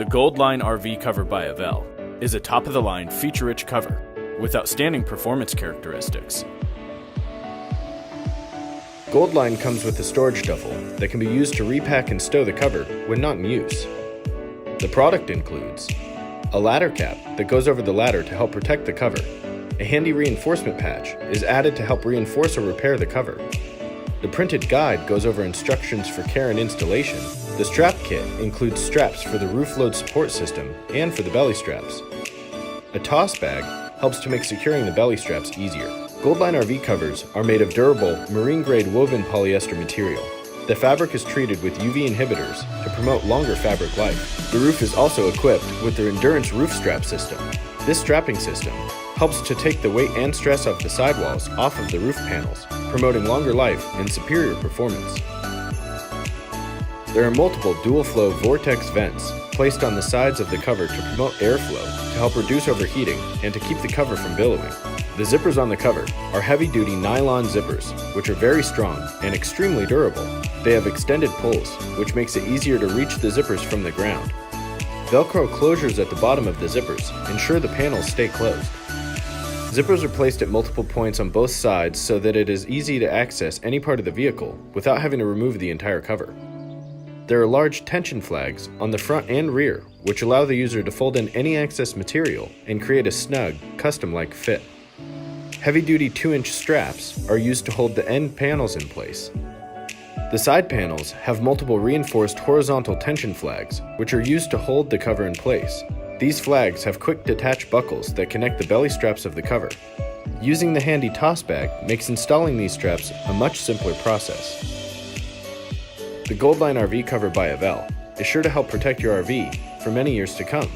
The Goldline RV cover by Avell is a top-of-the-line, feature-rich cover with outstanding performance characteristics. Goldline comes with a storage duffel that can be used to repack and stow the cover when not in use. The product includes a ladder cap that goes over the ladder to help protect the cover. A handy reinforcement patch is added to help reinforce or repair the cover. The printed guide goes over instructions for care and installation. The strap kit includes straps for the roof load support system and for the belly straps. A toss bag helps to make securing the belly straps easier. Goldline RV covers are made of durable, marine-grade woven polyester material. The fabric is treated with UV inhibitors to promote longer fabric life. The roof is also equipped with their Endurance roof strap system. This strapping system helps to take the weight and stress of the sidewalls off of the roof panels, promoting longer life and superior performance. There are multiple dual-flow vortex vents placed on the sides of the cover to promote airflow, to help reduce overheating, and to keep the cover from billowing. The zippers on the cover are heavy-duty nylon zippers, which are very strong and extremely durable. They have extended pulls, which makes it easier to reach the zippers from the ground. Velcro closures at the bottom of the zippers ensure the panels stay closed. Zippers are placed at multiple points on both sides so that it is easy to access any part of the vehicle without having to remove the entire cover. There are large tension flags on the front and rear, which allow the user to fold in any excess material and create a snug, custom-like fit. Heavy-duty 2-inch straps are used to hold the end panels in place. The side panels have multiple reinforced horizontal tension flags, which are used to hold the cover in place. These flags have quick detach buckles that connect the belly straps of the cover. Using the handy toss bag makes installing these straps a much simpler process. The Goldline RV cover by Avell is sure to help protect your RV for many years to come.